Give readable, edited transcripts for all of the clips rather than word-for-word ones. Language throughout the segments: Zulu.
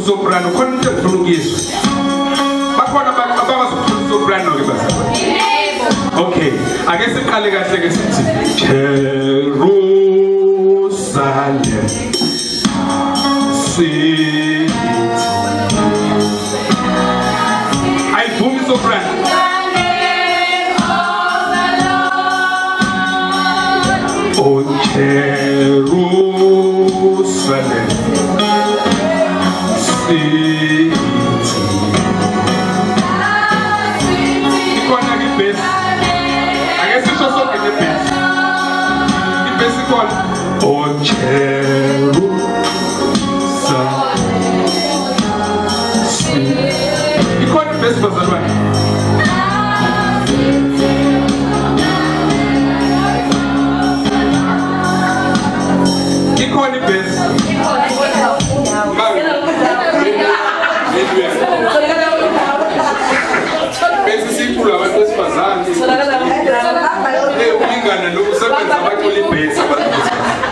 Soprano, quanto tempo isso? Ma quando abbiamo soprano che passa? Ok, adesso calega che Jerusalem City. Hai boom soprano. Oh Jerusalem.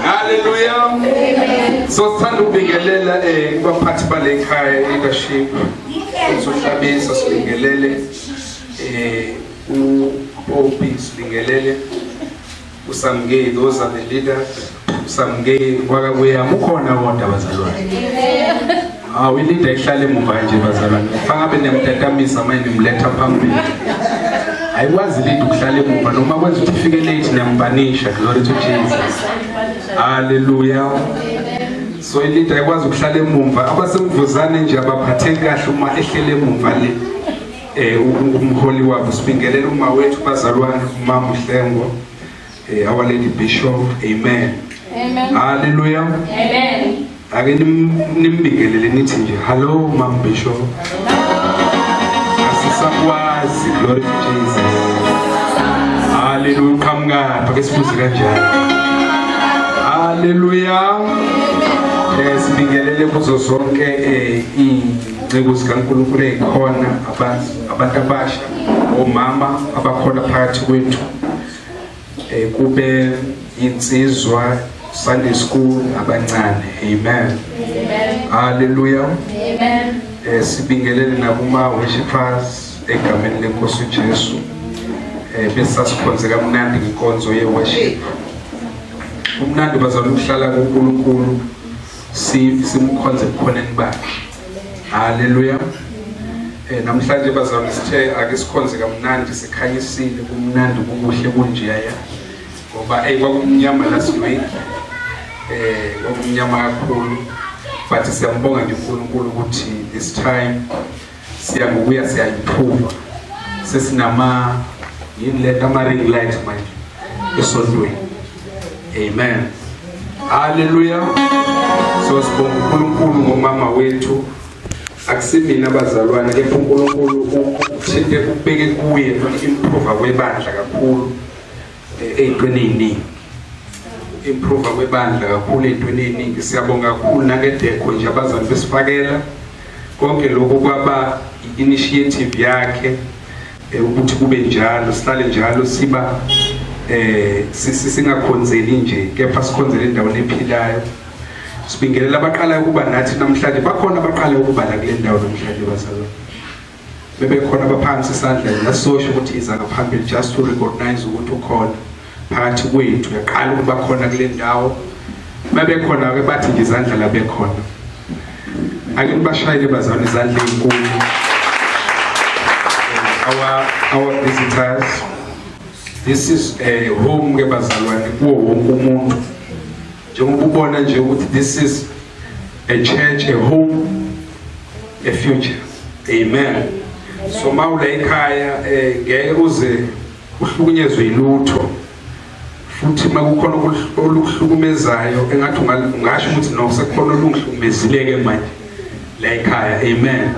Hallelujah. So sithanda ukubingelela kubaphathi bale ekhaya leadership sohlabisa sibingelele uPopi sibingelele uSamgay, those are the leaders. Usamgay kwakuyama ukhona kodwa bazalwane. We leader ehlala emuva nje bazalwane. Fangabe nemtatamisa manje nimletha phambili. Ayikwazi leader ukuhlala emuva noma kwenza ukuthi ufike late nembanisha. Glory to Jesus. Hallelujah. So leader ayikwazi ukuhlala emuva abasemvuzane nje abaphatheki kahle uma ehlele emuva le umholi wabo sibingelela uma wethu bazalwane umama uHlengo our lady bishop. Amen. Amen. Hallelujah. Amen. Ake nimbingelele nithi nje hello mama bishop. Asisakwazi. Glory to Jesus. Hallelujah. Kamngapha ke sibuze kanjani. Hallelujah. Sibingelele kuzo zonke incebo zikaNkulunkulu ekhona abantu abasha omama abakhona phakathi kwethu kube insizwa Sunday school abancane. Amen. Hallelujah. Amen. Sibingelele nakuma worshipers egameni lenkosi uJesu bese sasikhonze kamnandi inkonzo ye worship. Umnandi bazalwa ukuhlala kuNkulunkulu simkhonze khoneni bakhe. Hallelujah. Namhlanje bazalwa sithe ake sikhonze kamnandi sikhanyisile kumnandi kubuhle kunjeya ngoba kwakumnyama last week kwakumnyama kakhulu but siyambonga nje uNkulunkulu ukuthi this time siyakubuya siyayiphuma sesinama yinletha ama ring light manje esontweni. Amen. Hallelujah. So sibonga uNkulunkulu ngomama wethu akusimina abazalwane kepha uNkulunkulu uthinte ubeke kuye improve kwebandla kakhulu ey'ntweni ey'ningi. Improve kwebandla kakhulu ey'ntweni ey'ningi. Siyabonga kakhulu nakedekho nje abazali besifakela konke lokho kwaba initiative yakhe ukuthi kube njalo sihlale njalo siba singakhonzeli nje kepha sikhonzele endaweni ephilayo. Sibingelela abaqala ukuba nathi namhlanje bakhona abaqala ukuba la kule ndawo namhlanje bazalwane. Bebekhona abaphansi isandla nasosho ukuthi iza ngaphambili just to recognize ukuthi ukhona phakathi kwethu yaqala ukuba khona kule ndawo. Bebekhona ke bathi nje izandla la bekhona. Ake nibashayele bazalwane izandla ezinkulu. Our visitors. This is a home ke bazalwane kuwo wonke umuntu. Njengoba ubona nje ukuthi this is a church, a home a future. Amen. So mawula ekhaya ngeke uze uhlukunyezwe ilutho futhi makukhona olukuhlukumezayo engathi ungasho ukuthi no sekukhona olungihlukumezileke manje la ekhaya. Amen.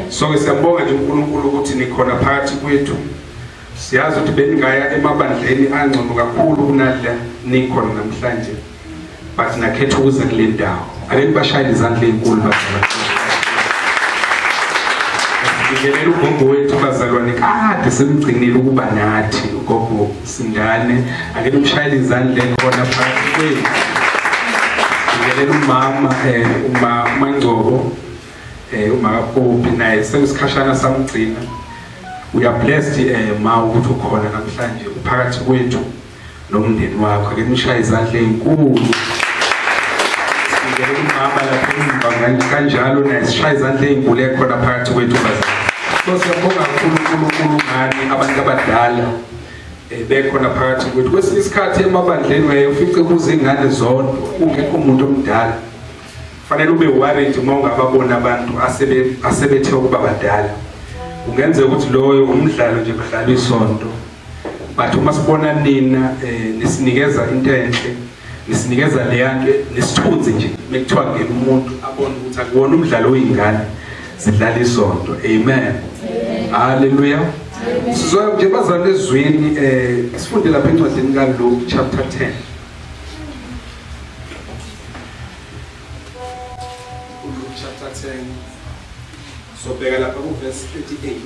So ke siyabonga nje uNkulunkulu ukuthi nikhona phakathi kwethu. Siyazi ukuthi beningaya emabandleni angcono kakhulu kunala nikhona namhlanje, but nakhetha ukuza kule ndawo. Ake nibashayele izandla ezinkulu bazalwane. Ngigelela ugogo wethu bazalwane kade simgcinile ukuba nathi ugogo Singane. Ake nimshayele izandla khona phakathi kwethu. Ngigelela umama uMangcobo uMakapopi naye sekusikhashana samgcina. We are blessed ma ukuthi ukhona namhlanje uphakathi kwethu nomndeni wakho. Ake nishaye izandla ezinkulu. Ngigelela umama lapha kanjalo naye sishaye izandla ezinkulu ekhona phakathi kwethu bazalwane. So siyabonga uNkulunkulu ngani abantu abadala bekhona phakathi kwethu. Kwesinye isikhathi emabandleni ufice kuze ingane zodwa ungekho umuntu omdala. Fanele ube worried uma ungababona abantu asebethe ukuba badala. Ungenzeka ukuthi loyo umdlalo nje kudlala isonto. But uma sibona nina nisinikeza into enhle, nisinikeza leyanto nesithunzi nje mekuthiwa ngeke umuntu abone ukuthi akuwona umdlalo oyingane sidlala isonto. Amen. Hallelujah. Sizoya nje bazalwane ezweni sifunde lapha encwadini kaLuke chapter 10. Luke chapter 10. So bheka lapha ku verse 38.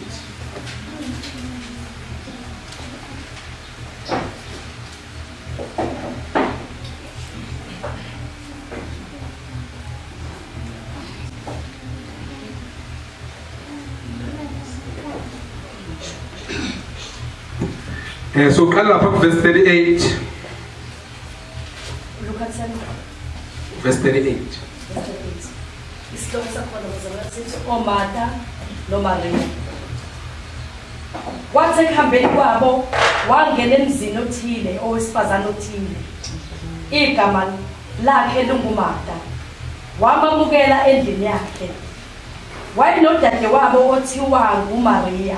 So qala lapha ku verse 38. Luke 10 verse 38. Isihloko sakhona bazalwane oMartha noMaria. Kwathi ekuhambeni kwabo wangena emzini othile owesifazane othile. Igama lakhe linguMartha. Wamamukela endlini yakhe. Wayenodade wabo othiwa nguMaria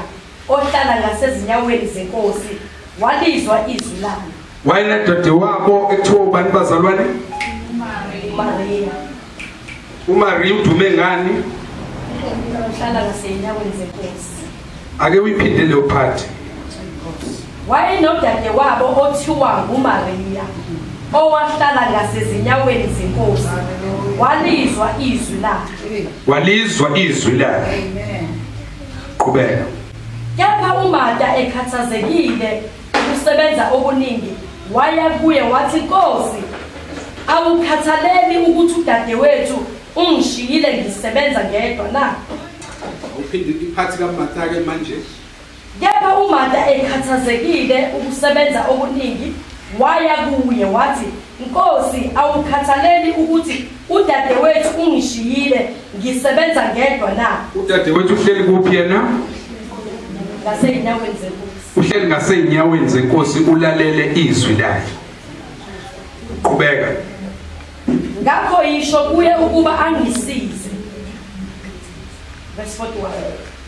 ohlala ngasezinyaweni zenkosi. Walizwa izwi lakhe. Wayenodade wabo ekuthiwa ubani bazalwane? Maria. uMaria udume ngani? Ohlala ngasezinyaweni zenkosi. Ake uyiphinde leyo part. Wayenodade wabo othiwa nguMaria owahlala ngasezinyaweni zenkosi. Walizwa izwi lakhe. Walizwa izwi lakhe. Amen. Qhubeka. Kepha uMartha ekhathazekile ukusebenza okuningi waya kuye wathi Nkosi, awukhathaleli ukuthi udadewethu ungishiyile ngisebenza ngedwa na? Uphinde iphathi kaMartha ke manje. Kepha uMartha ekhathazekile ukusebenza okuningi waya kuye wathi Nkosi, awukhathaleli ukuthi udadewethu ungishiyile ngisebenza ngedwa na? Udadewethu uhleli kuphi yena? Ngasezinyaweni zenkosi. Uhleli ngasezinyaweni zenkosi ulalele izwi lakhe. Qhubeka. Ngakho yisho kuye ukuba angisize. Verse 41.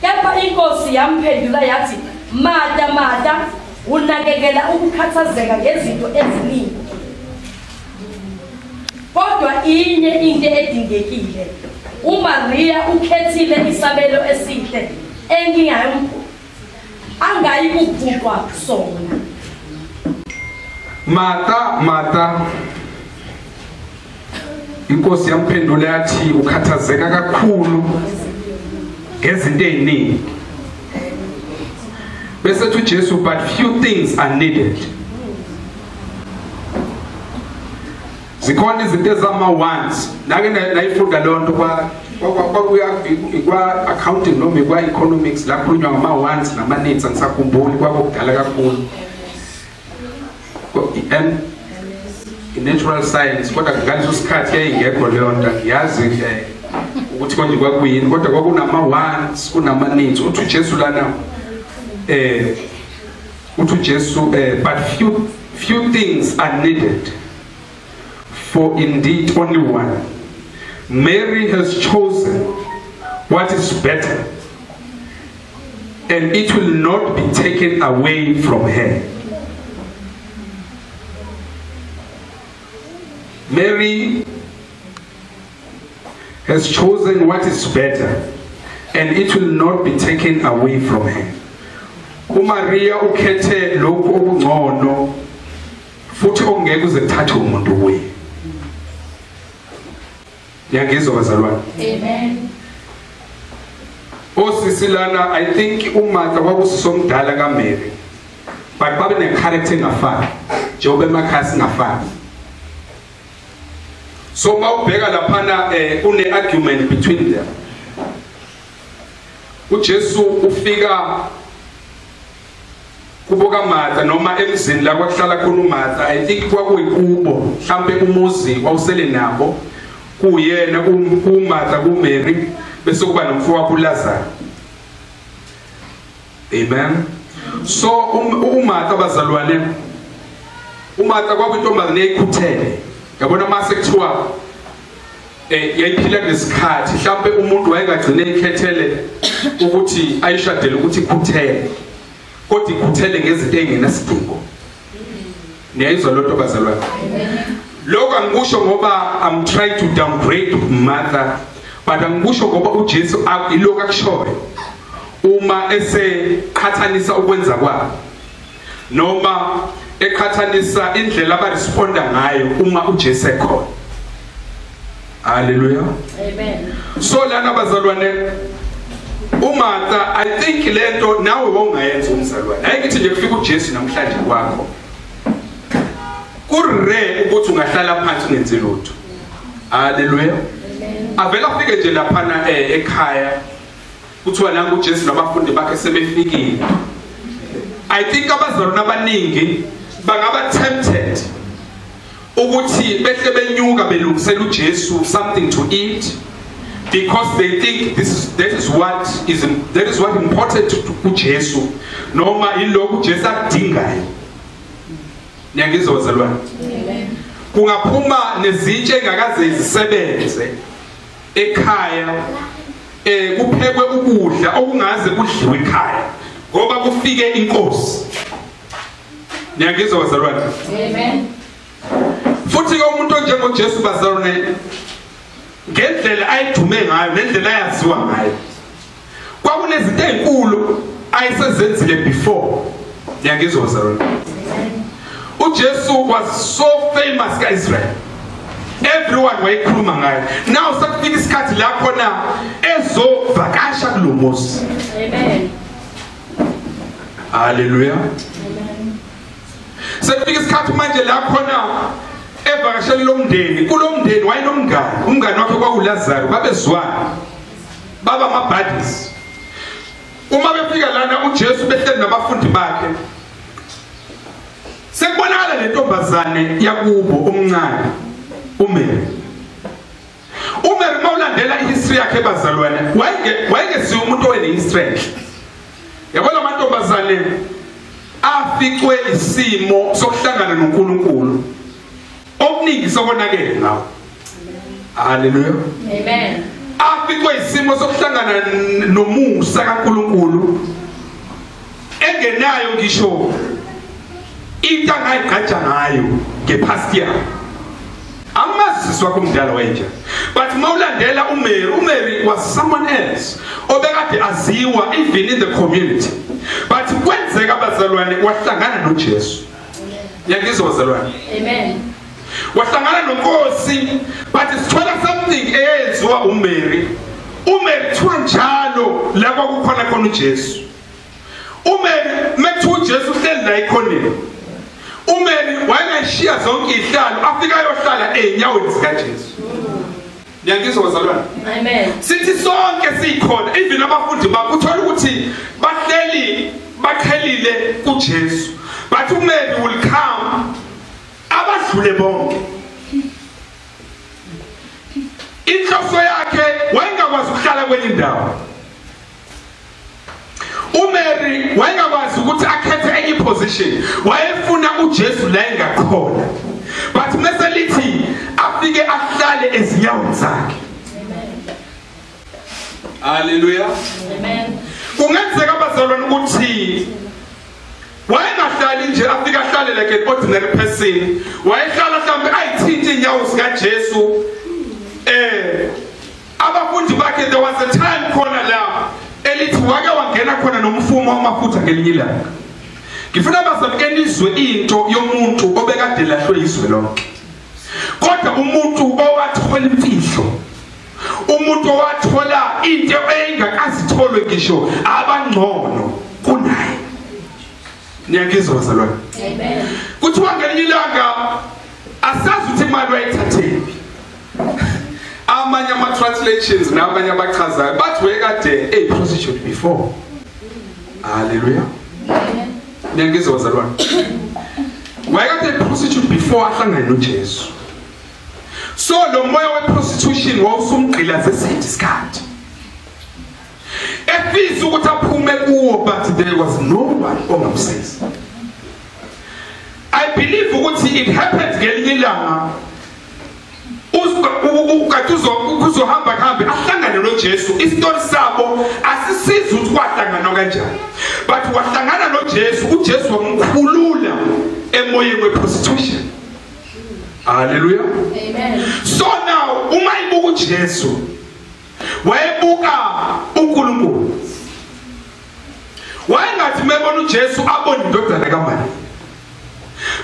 Kepha inkosi yamphendula yathi, Martha, Martha, unakekela ukukhathazeka ngezinto eziningi. Kodwa inye into edingekile. uMaria ukhethile isabelo esihle angayi kubhukwa sona. Martha, Martha. Inkosi yamphendula yathi ukhathazeka kakhulu ngezinto eziningi. Bese uthi Jesu, but few things are needed. Zikhona izinto ezama-wants. Nake nayifunda leyo nto kwa accounting noma kwa economics la khulunywa ngama-wants nama-needs, angisakhumbuli kwakudala kakhulu. Natural science kodwa ngaleso sikhathi yayingekho leyo nto, ngiyazi ukuthi konje kwakuyini, kodwa kwakunama-wants kunama-needs. Uthi uJesu lana uthi uJesu but few things are needed, for indeed only one. Mary has chosen what is better, and it will not be taken away from her. Mary has chosen what is better, and it will not be taken away from her. uMaria ukhethe lokhu okungcono futhi okungeke uzekuthatha umuntu kuye. Ngiyangizwa bazalwane. Amen. Osisilana, I think uMartha kwakusomdala kaMary, but babe ne character engafani njengoba emakhaya singafani. So mawubheka laphana une argument between them. uJesu ufika kubo kaMartha noma emzini la kwahlala khona uMartha. I think kwakuyikubo mhlambe umuzi wawusele nabo kuyena uMartha kuMary bese kuba nomfowabo uLazarus. Amen. So uMartha bazalwane, uMartha kwakuyintombazane eyikhuthele. Yabona mase kuthiwa yayiphila ngesikhathi mhlambe umuntu wayengagcine ikhethele ukuthi ayishadele ukuthi ikhuthele, kodwa ikhuthele ngezinto engenasidingo. Niyayizwa lo nto bazalwane? Lokho angikusho ngoba I'm trying to downgrade Martha, but angikusho ngoba uJesu ilokho akushoyo uma eseqhathanisa ukwenza kwabo noma eqhathanisa indlela abaresponda ngayo uma uJesu ekhona. Hallelujah. Amen. So lana bazalwane, uMartha, I think lento nawe wongayenza umzalwane. Ayikithi nje kufika uJesu namhlanje kwakho kurre ukuthi ungahlala phansi ungenze lutho. Hallelujah. Avela ufike nje laphana ekhaya kuthiwa nangu uJesu nabafundi bakhe sebefikile. I think abazalwane abaningi bangaba tempted ukuthi behle benyuka belungisela uJesu something to eat, because they think that is what important to uJesu noma ilokhu uJesu akudingayo. Niyangizwa bazalwane? Amen. Kungaphuma nezitshe engakaze zisebenze ekhaya kuphekwe ukudla okungaze kudliwe ekhaya ngoba kufike inkosi. Niyangizwa bazalwane? Amen. Futhi ke umuntu onjengoJesu bazalwane, ngendlela ayidume ngayo nendlela ayaziwa ngayo, kwakunezinto ezinkulu ayisezenzile before. Niyangizwa bazalwane? uJesu was so famous ka-Israel, everyone wayekhuluma ngayo. Now sekufika isikhathi la khona ezovakasha kulo muzi. Amen. Hallelujah. Amen. Sekufika isikhathi manje la khona evakashela lomndeni. Kulomndeni wayenomngane, umngane wakhe kwakuLazarus, babezwana baba ama-buddies. Uma befika lana uJesu behleli nabafundi bakhe, sekubonakala le ntombazane yakubo omncane uMary. uMary mawulandela ihistory yakhe bazalwane, wayengesiyo umuntu onehistory. Yabona amantombazane aficwe isimo sokuhlangana noNkulunkulu okuningi sokonakele ngawo. Hallelujah. Amen. Aficwe isimo sokuhlangana nomusa kaNkulunkulu engenayo ngisho into angayigqaja ngayo ngepast yakhe. Amaziswa kumdala wenja, but mawulandela uMary was someone else obekade aziwa even in the community, but kwenzeka abazalwane wahlangana noJesu. Yangizwa bazalwane? Amen. Wahlangana noNkosi, but sithola something eyenziwa uMary kuthiwa njalo la kwakukhona khona uJesu. uMary methu uJesu uhleli la ekhoneni, uMary wayengayishiya zonke izihlalo afika yohlala enyaweni zikaJesu. Ngiyangizwa bazalwane? Amen. Sithi sonke sikhona, even abafundi bakho uthola ukuthi bahleli baqhelile kuJesu, but uMary will come abadlule bonke. Inhloso yakhe wayengakwazi ukuhlala kwenye indawo. uMary wayengakwazi ukuthi akhethe enye position, wayefuna uJesu la engakhona, but meselithi afike ahlale ezinyaweni zakhe. Hallelujah. Amen. Kungenzeka bazalwane ukuthi wayengahlali nje afika ahlale like an ordinary person. Wayehlala mhlawumbe ayithinta inyawo zika Jesu. Abafundi bakhe there was a time khona la elithi wake wangena khona nomfumo wamafutha ngelinye ilanga. Ngifuna bazamkeni izwe into yomuntu obekade lahlwe izwe lonke. Kodwa umuntu owathola imfihlo. Umuntu owathola into engakazitholwe ngisho abangcono kunaye. Niyangizwa bazalwane? Amen. Kuthiwa ngelinye ilanga asazi ukuthi imali wayithathephi. Amanye ama translations nabanye abachazayo bathi wayekade prostitute before. Hallelujah. Amen. Niyangizwa bazalwane? Wayekade prostitute before ahlangane noJesu. So lo moya we prostitution wawusumgqilaze isikhathi. Efisa ukuthi aphume kuwo but there was no one ongamsiza. I believe ukuthi it happened ngelinye ilanga. Kuzohamba ahlangane noJesu. Isitori sabo asisizi ukuthi kwahlangana kanjani. But wahlangana noJesu, uJesu wamkhulula emoyeni we prostitution. Hallelujah. Amen. So now uma ibuka uJesu wayebuka uNkulunkulu. Wayengathi mebona uJesu abona indodana kaMaria.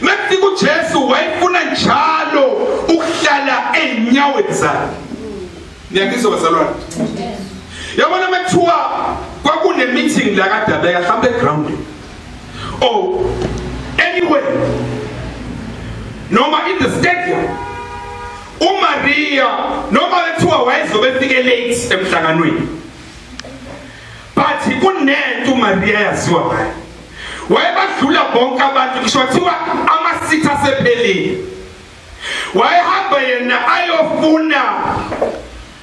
Mefika uJesu wayefuna njalo ukuhlala enyaweni zakhe. Niyangizwa bazalwane? Yabona mekuthiwa kwakune meeting la kaDabeka mhlawumbe eground. Oh, anyway. Noma in the stadium. uMaria noma bethiwa wayezobe efike late emhlanganweni. But kunento uMaria yaziwa ngayo. Wayebadlula bonke abantu ngisho wathiwa amasitha asephelile. Wayehamba yena ayofuna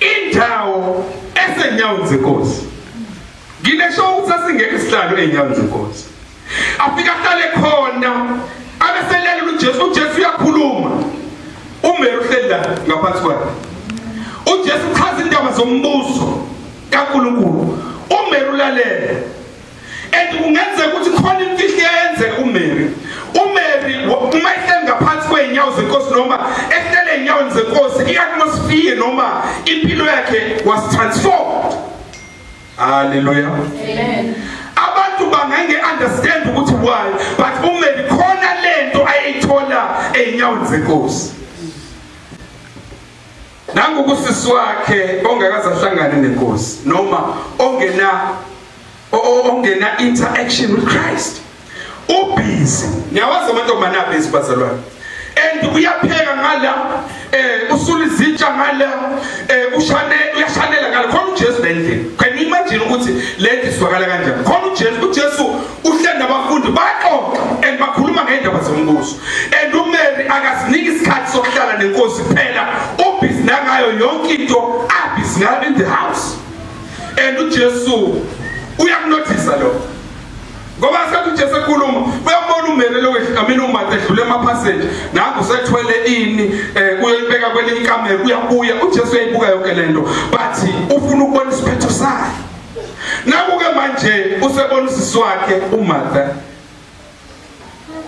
indawo esenyaweni zenkosi. Nginesho ukuthi asingeke isihlalo enyaweni zenkosi. Afika hlale khona abeselela uJesu uyakhuluma. uMary uhleli la ngaphansi kwakhe. uJesu uchaza indaba zombuso kaNkulunkulu. uMary ulalele. And kungenzeka ukuthi khona imfihlo eyenzeka uMary. uMary uma ehleli ngaphansi kweenyawo zenkosi noma ehlele enyaweni zenkosi, i-atmosphere noma impilo yakhe was transformed. Hallelujah. Amen. Abantu bangeke understand ukuthi why, but uMary khona lento ayithola enyaweni zenkosi. Nangu kusisi wakhe ongakaze ahlangane nenkosi noma ongena interaction with Christ. Ubusy. Ngiyawazi amantombazane abusy bazalwane. And uyapheka ngala, usula izitsha ngala, uyashanela ngala. Khona uJesu lendlela. Can you imagine ukuthi lento iswakala kanjani? Khona uJesu uhleli nabafundi baxoxa and bakhuluma ngendaba zombuso. And uMary akasiniki isikhathi sokuhlala nenkosi phela. Ubusy nangayo yonke into abusy ngayo in the house. And uJesu uyakunothisa lo. Ngoba sathi uJesu ekhuluma, uyabona uMary lo uMatha edlule emaphassenger, nangu usethwele ini, uyoyibeka kwelinye ikamera, uyabuya uJesu uyayibuka yonke lento, but ufuna ukubona isiphetho sakhe. Nakuke manje usebona usisi wakhe uMatha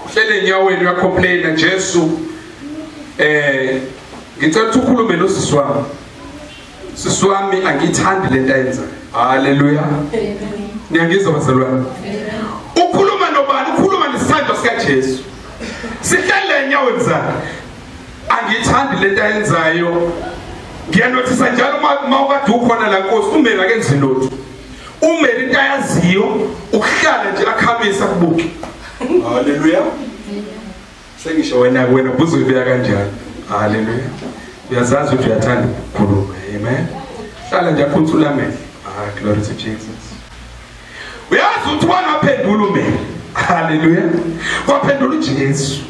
uhlele enyaweni uyacomplaina Jesu, ngicela ukuthi ukhulume nosisi wami. Sisi wami angithandi lento ayenzayo. Hallelujah. Niyangizwa bazalwane? Ukhuluma nobani? Ukhuluma nesithando sikaJesu. Sihlele enyaweni zakhe. Angithandi lento ayenzayo. Ngiyanothisa njalo uma ukade ukhona la Nkosi uMary akenzi lutho. uMary into ayaziyo ukuhlala nje akhamisa kubuke. Hallelujah. Sengisho wena buzo ibeka kanjani? Hallelujah. Uyazazi ukuthi uyathanda ukukhuluma. Amen. Hlala nje akhuthula amehlo. Glory to Jesus. Uyazi ukuthi wangaphendula uMary. Hallelujah. Waphendula uJesu.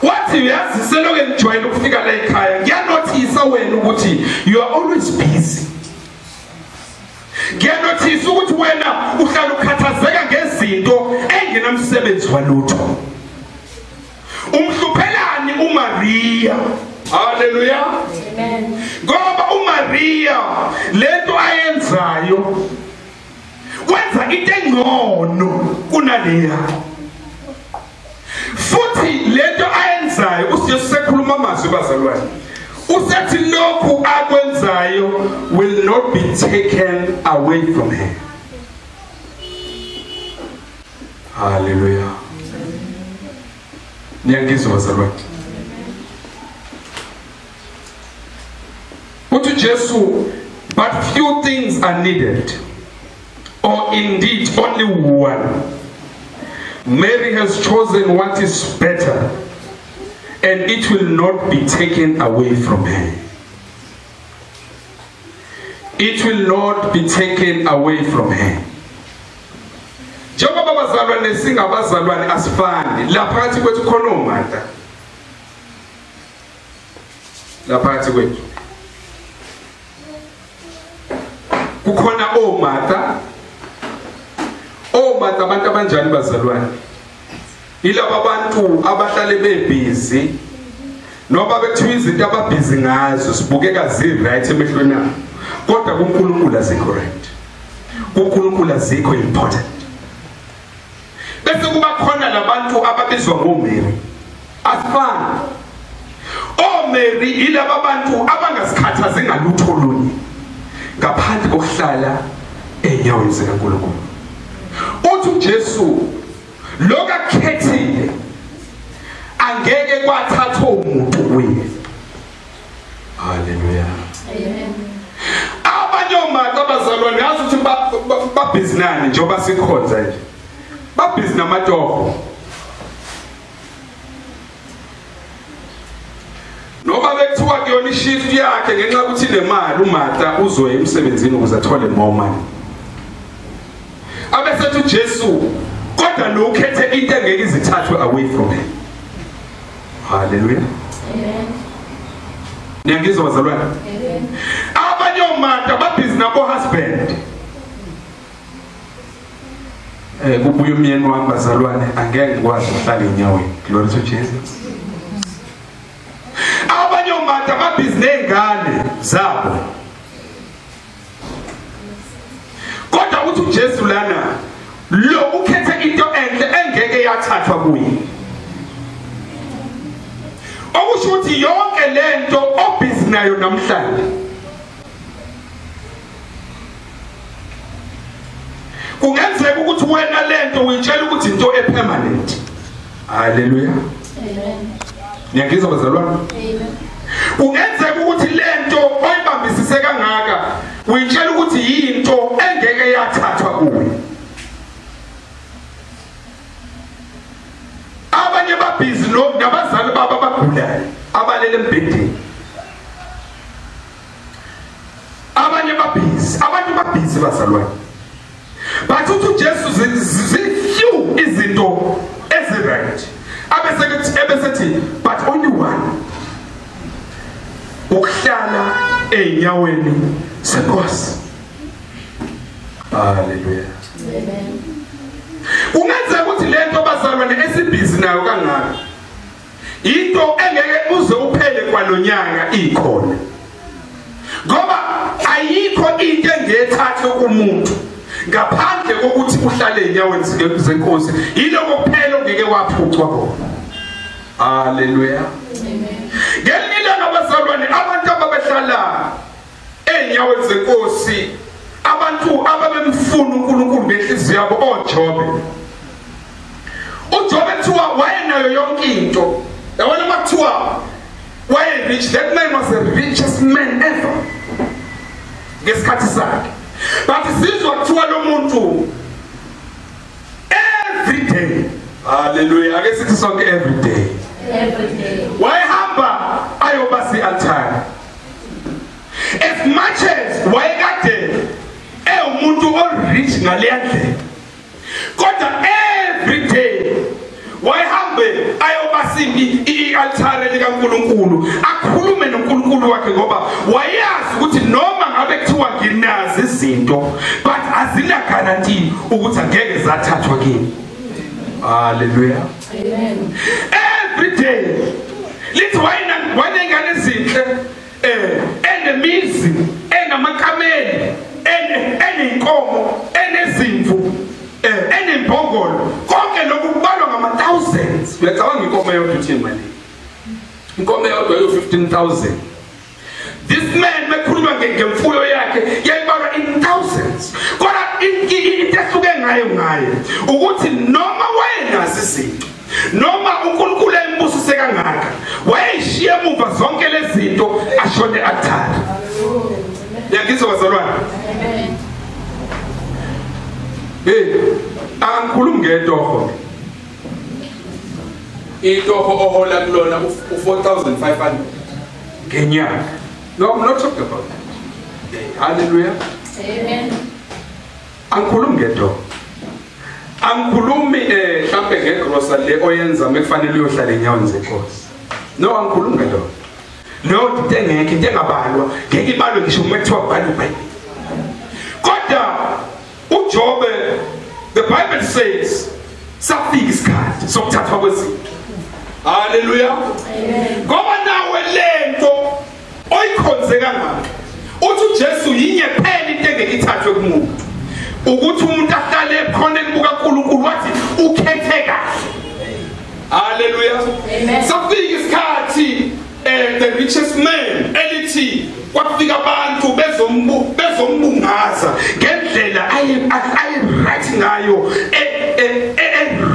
Wathi uyazi seloke ngijwayele ukufika la ekhaya, ngiyanothisa wena ukuthi you are always busy. Ngiyanothisa ukuthi wena uhlala ukhathazeka ngezinto engenamsebenzi walutho. Umhluphelani uMaria? Hallelujah. Amen. ngoba uMaria lento ayenzayo wenza into engcono kunaleya. Futhi lento ayenzayo uSijesu sekhuluma amazwi bazalwane. Usethi lokhu akwenzayo will not be taken away from her. Hallelujah. Niyangizwa bazalwane. Uthi Jesu, but few things are needed, or indeed only one. Mary has chosen what is better, and it will not be taken away from her. It will not be taken away from her. Njengoba abazalwane singabazalwane asifani, la phakathi kwethu khona uMatha. La phakathi kwethu kukhona oMatha. Omatha abantu abanjani bazalwane? Yilabo abantu abahlale bebusy noba bethiwa izinto ababusy ngazo sibukeka zi-right emehlweni abo, kodwa kuNkulunkulu azikho right. kuNkulunkulu azikho important. Bese kuba khona labantu ababizwa ngoMary. Asifani. OMary yilabo abantu abangasikhathazi ngalutho lunye ngaphandle kokuhlala enyaweni zikaNkulunkulu. Uthi uJesu lokho akukhethile angeke kwathatha umuntu kuye. Hallelujah. Amen. Abanye oMatha abazalwane yazi ukuthi babhizi nani njengoba sikhonza nje. Babhizi namatoho. Noba bekuthiwa kuyona ishift yakhe ngenxa ukuthi nemali uMatha uzoya emsebenzini ukuze athole more money. Abesethu Jesu kodwa lo ukhethe into engeke izithathwe away from him. Hallelujah. Amen. Niyangizwa bazalwane? Amen. Abanye oMatha babhizi nabo husband. Kubuye umyeni wami bazalwane angeke ngikwazi ukuhlala enyaweni. Glory to Jesus. Abanye oMatha babhizi nezingane zabo. Kodwa uthi uJesu lana lo ukhethe into enhle engeke yathathwa kuye. Okusho ukuthi yonke lento obhizi nayo namhlanje kungenzeka ukuthi wena lento uyitshela ukuthi into epermanent. Hallelujah. Amen. Niyangizwa bazalwane? Amen. Kungenzeka ukuthi lento oyibambisise kangaka uyitshela ukuthi yinto engeke yathathwa kuwe. Abanye babhizi nabazali baba abagulayo abalele embhedeni. Abanye babhizi, abantu babhizi bazalwane. But uthi uJesu zifew izinto ezi-right. Abesethi but only one. Ukuhlala enyaweni zeNkosi. Hallelujah. Amen. Ungenzeka ukuthi lento bazalwane esibhizi nayo kangaka into engeke uze uphele kwalonyaka ikhona. Ngoba ayikho into engethathe kumuntu ngaphandle kokuthi uhlale enyaweni zeNkosi. Yiloko kuphela ongeke waphucwa khona. Hallelujah. Amen. Ngelinye ilanga bazalwane abantu ababehlala enyaweni zeNkosi, abantu ababemfuna uNkulunkulu ngenhliziyo yabo oJobe. uJobe kuthiwa wayenayo yonke into. Yabona makuthiwa waye-rich, that man was the richest man ever ngesikhathi sakhe. But sizwa kuthiwa lo muntu every day, hallelujah, ake sithi sonke every day, wayehamba ayoba si-altare. As much as wayekade umuntu o-rich ngaleya ndlela, kodwa every day wayehambe ayoba i-altare likaNkulunkulu akhulume noNkulunkulu wakhe, ngoba wayazi ukuthi noma ngabe kuthiwa nginazi izinto but azina guarantee ukuthi angeke zathathwa kimi. Hallelujah. Amen. Every day lithi wayengane ezinhle enemizi enamakameli enenkomo enezimvu enembongolo konke lokhu kubalwa ngama-thousands. Uyacabanga inkomo eyodwa uthini mali? Inkomo eyodwa yo-15,000. This man mekhuluma ngemfuyo yakhe yayibalwa in thousands. Kodwa into ehluke ngayo ukuthi noma wayenazi izinto noma uNkulunkulu embusise kangaka wayeshiya emuva zonke lezi zinto ashone athanda. Yangizwa bazalwane? Angikhulumi ngetoho. Itoho ohola kulona u-4,500 ngenyanga. No, I'm not talking about that. Hallelujah. Amen. Angikhulumi ngetoho. Angikhulumi mhlambe ngegrocery le oyenza mekufanele uyohlala enyaweni zenkosi. No, angikhulumi ngetoho. No, into engekho, into engabalwa, ngeke ibalwe ngisho mekuthiwa kubhalwe iBhayibheli. Kodwa uJobe, the Bible says, safika isikhathi sokuthathwa kwezinto. Hallelujah. Amen. Ngoba nawe lento oyikhonze kangaka. Uthi uJesu yinye phela into engeke ithathwe kumuntu. Ukuthi umuntu ahlale khona ebuka uNkulunkulu wathi ukhethe kahle. Hallelujah. Amen. Safika isikhathi the richest man elithi kwafika abantu bezombungaza ngendlela aye right ngayo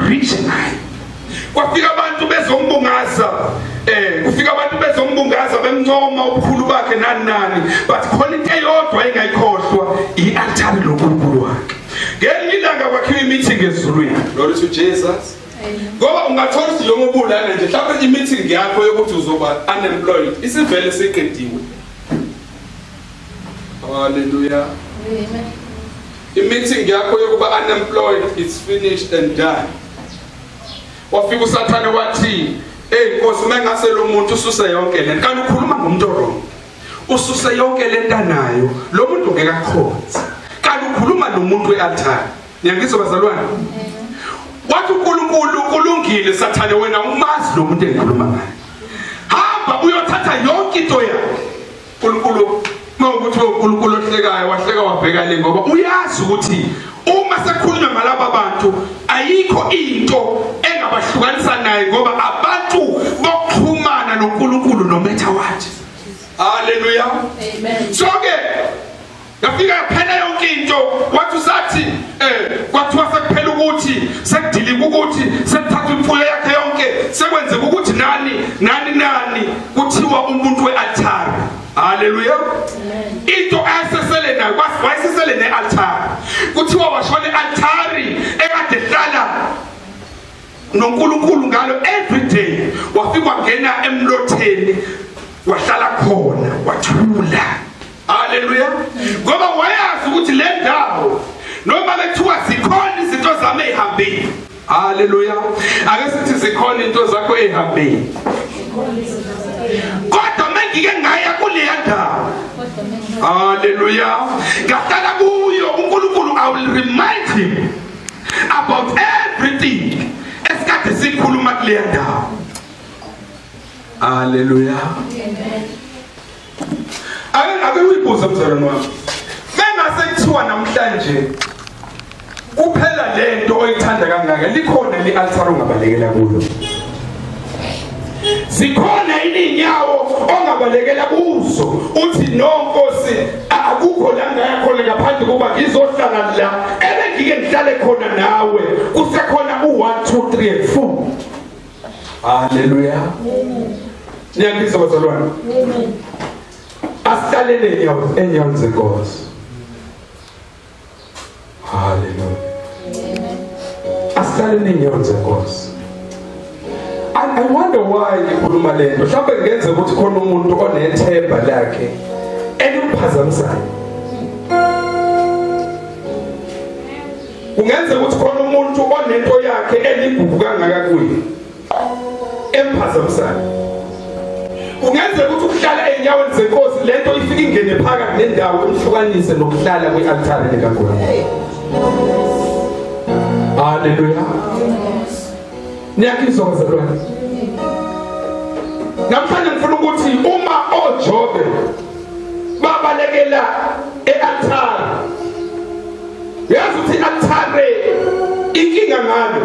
rich ngayo. Kwafika abantu bezombungaza kufika abantu bezombungaza bemncoma ubukhulu bakhe nani but khona into eyodwa engayikhohlwa i-altar loNkulunkulu wakhe. Ngelinye ilanga kwakhiwa imeeting ezulwini. Glory to Jesus. Ngoba ungathola ukuthi lo ngobulana nje mhlawumbe imeeting yakho yokuthi uzoba unemployed isivele seqediwe. Hallelujah. Amen. Imeeting yakho yokuba unemployed it's finished and done. Wafika uSathane wathi Nkosi mengase lo muntu ususe yonke lento kanti ukhuluma ngomuntu wrong. Ususe yonke lento anayo lo muntu ngeke akhonze. Kanti ukhuluma nomuntu we-altar. Ngiyangizwa bazalwane? Wathi uNkulunkulu kulungile Sathane wena umazi lo muntu engikhuluma ngaye. Hamba uyothatha yonke into yakhe. uNkulunkulu mawukuthi uNkulunkulu ohlekayo wahleka wabheka le ngoba uyazi ukuthi uma sekhulunywa ngalabo bantu ayikho into engabahlukanisa naye ngoba abantu bokuxhumana noNkulunkulu no matter what. Hallelujah. Amen. So ke yafika phela yonke into wathi usathi kwathiwa sekuphela ukuthi sekudilika ukuthi sekuthatha imfuyo yakhe yonke sekwenze ukuthi nani kuthiwa umuntu we-altar. Hallelujah. Amen. Into ayisesele nayo wayisesele ne-altar kuthiwa washone altari ekade hlala noNkulunkulu ngalo every day wafika wangena emlotheni wahlala khona wathula. Hallelujah. Ngoba wayazi ukuthi le ndawo noma bethiwa zikhona izinto zami ehambeni. Hallelujah. Ake sithi zikhona into zakho ehambeni. Kodwa mengike ngaya kule ndawo. Hallelujah. Ngahlala kuyo uNkulunkulu I will remind him about everything esikade sikhuluma kule ndawo. Hallelujah. Amen. Ake uyibuza mzalwane wami. Mengase kuthiwa namhlanje kuphela lento oyithanda kangaka likhona le-altar ongabalekela kulo. Zikhona ininyawo ongabalekela kuzo uthi no Nkosi akukho la ngayakhona ngaphandle kuba ngizohlala la ebengike ngihlale khona nawe kusekhona u1 2 3 and 4. Hallelujah. Ngiyangizwa bazalwane. Asihlalele enyaweni zenkosi. Hallelujah. Asihlalele enyaweni zenkosi. I wonder why ngikhuluma lento. Mhlawumbe ngenze ukuthi khona umuntu onethemba lakhe eliphazamisayo. Kungenze ukuthi khona umuntu onento yakhe eligugu kangaka kuye emphazamisayo. Kungenze ukuthi ukuhlala enyaweni zenkosi lento ifike ingene phakathi nendawo emhlukanise nokuhlala kwe-altar likaNkulunkulu. Hallelujah. Niyakizwa bazalwane. Namhlanje ngifuna ukuthi uma oJobe babalekela e-altare. Yazi ukuthi i-altare inkinga ngalo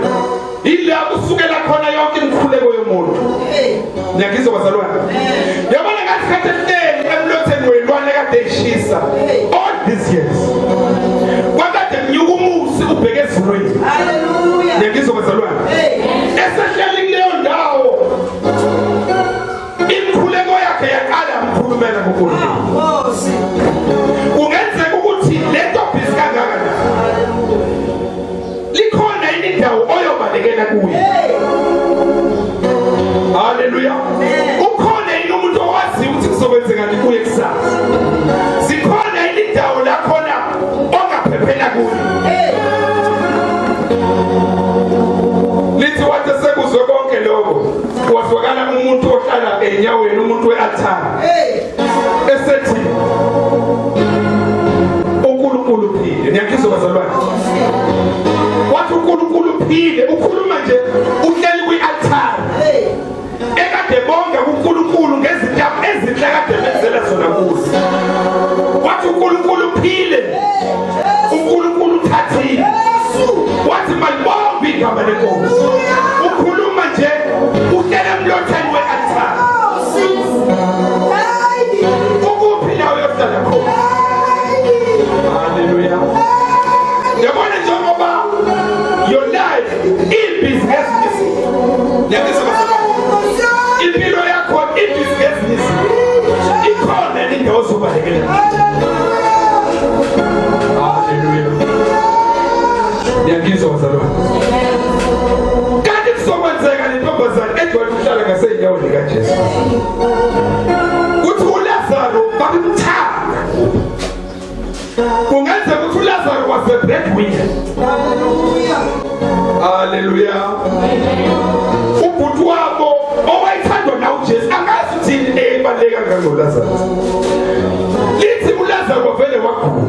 ile usukela khona yonke imkhuleko yomuntu. Ngiyakizwa bazalwane. Yabona ngathi kade ehleli emlotheni welwane kade ishisa all these years. Wakade mnyuka umusi ubheke ezulwini. Hallelujah. Ngiyakizwa bazalwane. Esehleli kuleyo ndawo imkhuleko yakhe yaqala umkhulumela ngoNkulunkulu. Ungenzeka ukuthi lento bhisi kangaka likhona indawo oyobalekela kuyo. Hallelujah. Ukhona umuntu owazi ukuthi kuzokwenzekani kuye kusasa. Sikhona indawo la khona ongaphephela kuyo. Lithi wathi sekuzwe konke lokho wazwakala umuntu ohlala enyaweni umuntu we-altare esethi uNkulunkulu phile. Ngiyakuzwa bazalwane. Wathi uNkulunkulu phile ukhuluma nje uhleli kwi-altare. Ekade bonke uNkulunkulu ngezinto ezinhle kade benzela zona kuze. Wathi uNkulunkulu phile. uNkulunkulu uthathile. Wathi malibonke igama lenkosi. Ukhuluma nje uhleli emlotheni we-altare. Ukuphi nawe yokuhlala khona? Hallelujah. Yabona njengoba your life i-business. Impilo yakho i-business. Ikhona indawo zobalekela. Hallelujah. Ngiyakuzwa bazalwane. Kanti kuzokwenzeka lentombazane ejwayele ukuhlala ngasey'nyaweni kaJesu. Kuthi uLazaro bakumthanda. Kungenzeka ukuthi uLazaro was a breadwinner. Hallelujah. Ubhuti wabo owayethandwa nawo uJesu angazi ukuthi ebaleka ngangolazaro. Lithi uLazaro vele wagula.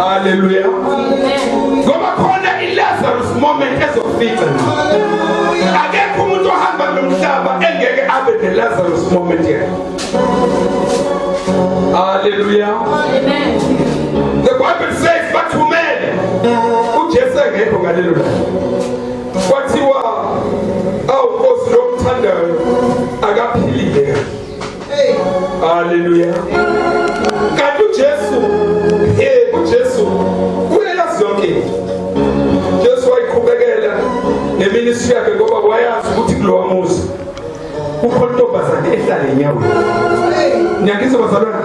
Hallelujah. Ngoba khona iLazarus moment ezofika. Akekho umuntu ohamba nomhlaba engeke abe neLazarus moment yakhe. Hallelujah. Amen. The Bible says but to men uJesu engekho ngalelo langa. Kwathiwa awuNkosi lomthandayo akaphilile. Hallelujah. Kanti uJesu uyayazi yonke. Jesu wayiqhubekela neministry yakhe ngoba wayazi ukuthi kulowa muzi kukhona intombazane ehlala enyaweni. Ngiyakuzwa bazalwane.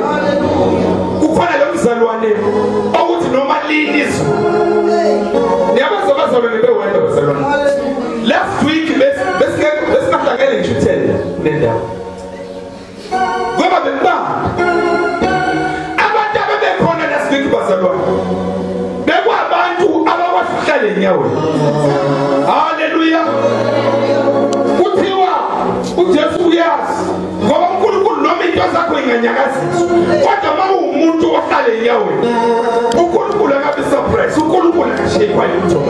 Kukhona lo mzalwane ukuthi noma lini izulu. Ngiyabaza bazalwane bewenda bazalwane. Last week besinahlangene ngishuthele nendawo. Ngoba bengibamba abantu abebekhona last week bazalwane. Bekwabantu abawahlala enyaweni. Hallelujah. Kuthiwa uJesu uyazi ngoba uNkulunkulu noma into zakho inganyakaziswa kodwa uma umuntu ohlala enyaweni uNkulunkulu akabe surprise. uNkulunkulu akashaywa yinto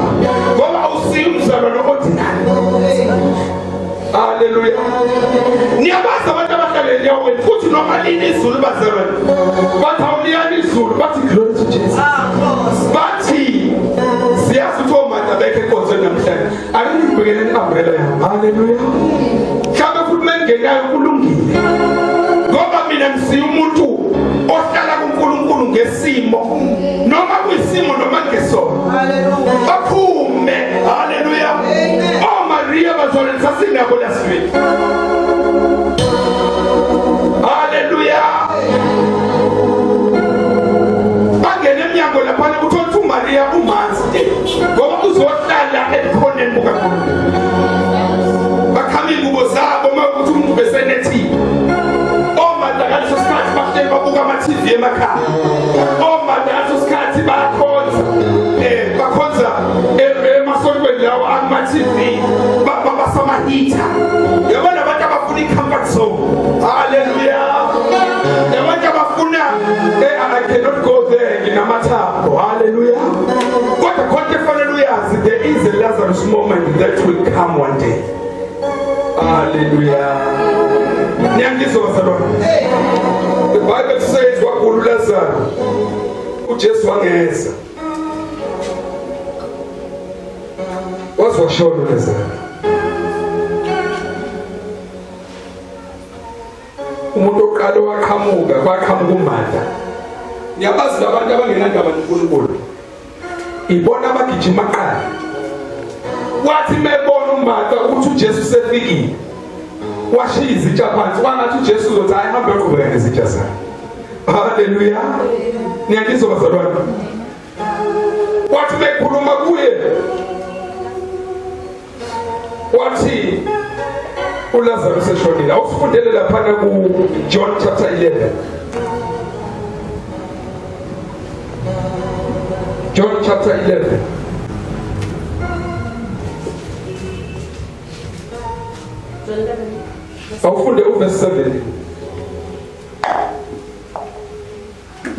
ngoba usiya umzalwane ordinary. Hallelujah. Niyabaza abantu abahlala enyaweni futhi noma lini izulu bazalwane bathi awuliyani izulu bathi glory to Jesus. Bathi siyazi ukuthi omata bekhe konzweni namhlanje akungibhekeleni umbrella yami. Hallelujah. Mhlawumbe futhi mengenayo kulungile ngoba mina ngisiya umuntu ohlala kuNkulunkulu ngesimo noma kwisimo noma ngesona. Hallelujah. Baphume. Hallelujah. Oh Maria bazalwane sasinabo last week. Hallelujah. Bangene emnyango lapha uthola uMaria umanzi ngoba uzohlala ekhoneni bukaNkulunkulu. Bakhama ingubo zabo makuthi umuntu besenethi. Omanda ngaleso sikhathi bahleli babuka ama-TV emakhaya. Omanda ngaleso sikhathi bakhonza. Bakhonza emasontweni lawo ama-TV. Basamahitha. Yabona abantu abafuna i-comfort zone. Hallelujah. Yabona abafuna I cannot go there nginamathambo. Hallelujah. Kodwa konke kufanele uyazi there is a Lazarus moment that will come one day. Hallelujah. Niyangizwa bazalwane. The Bible says wakhulu Lazarus. uJesu wangeza. Wazwashona Lazarus. Umuntu oqala waqhamuka kwaqhamuka uMatha. Niyabazi labantu abangenandaba noNkulunkulu. Ibona abagijima qala. Wathi mebona uMatha ukuthi uJesu sefikile. Washiya izitsha phansi wangathi uJesu uzothi hayi hambe qhubeka nezitsha zakhe. Haleluya. Niyangizwa bazalwane. Wathi bekhuluma kuye. Wathi uLazarus eshonile. Awufundele lapha ku John chapter 11. John chapter 11. Awufunde uverse 7.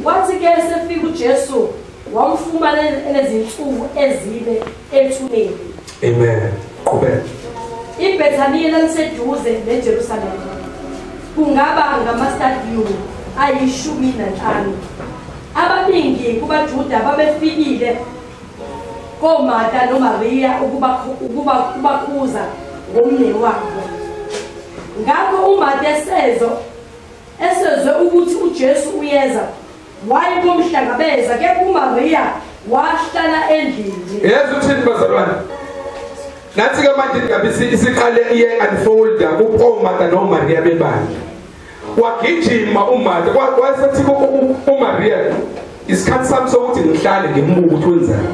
Wathi ke sefika uJesu wamfumana enezinsuku ezine ethuneni. Amen. Qhubeka. iBethaniya laliseduze neJerusalema. Kungaba ngamastadium ayi-15. Abaningi kubaJuda babefikile koMatha noMaria ukubakhuza ngomndeni wabo. Ngakho uMatha esezwe ukuthi uJesu uyeza, wayebomhlangabeza, ke uMaria wahlala endlini. Yesu uthini bazalwane? Nathi ke manje ngabisi isiqale iye unfolda kuMatha noMaria bebandla. Wagijima uMatha wayesethi uMaria isikhathi sami sokuthi ngihlale ngimbuke ukuthi wenzani.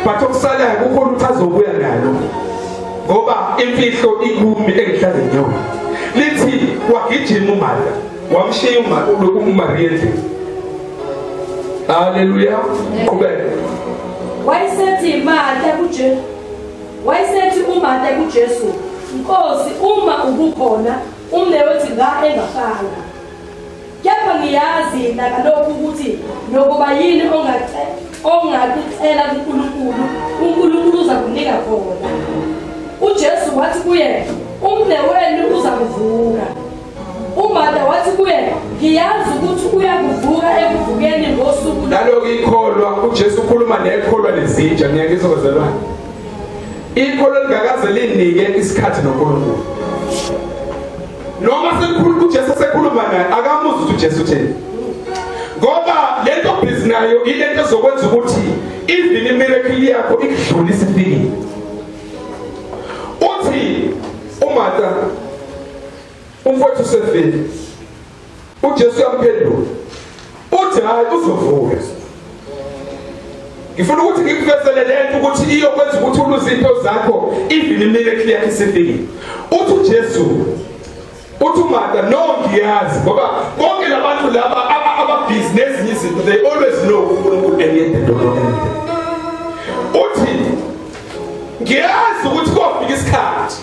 But okusalayo kukhona ukuthi azobuya nalo. Ngoba imfihlo ikumi engihlale ngiyona. Lithi wagijima uMatha wamshiya uMaria endlini. Haleluya. Qhubeka. Wayesethi uMatha kuJesu, Nkosi, uma ubukhona umnewethu la engafanga. Kepha ngiyazi nakalokhu ukuthi nokuba yini ongakucela kuNkulunkulu, uNkulunkulu uzakunika khona. uJesu wathi kuye, umnewenu uzakuvuka. uMatha wathi kuye, ngiyazi ukuthi uyakuvuka ekuvukeni ngosuku. Nalokho ikholwa uJesu ukhuluma nekholwa lezitsha. Ngiyakizwa bazalwane. Ikholwa lingakaze linike isikhathi noNkulunkulu. Noma sekukhuluma uJesu sekhuluma naye akamuzi ukuthi uJesu uthini. Ngoba lento business ilento ezokwenza ukuthi even imiracle yakho ikudlulise ifikile. Uthi uMatha umfowethu sefile. uJesu yamphendula. Uthi hayi uzovuka. Ngifuna ukuthi ngikuvesele lento ukuthi iyokwenza ukuthi uluze into zakho even imiracle yakho isifikile. Uthi uJesu uthi uMatha no ngiyazi ngoba bonke labantu laba aba-business izinto they always know uNkulunkulu engiyede donomente. Uthi ngiyazi ukuthi kofika isikhathi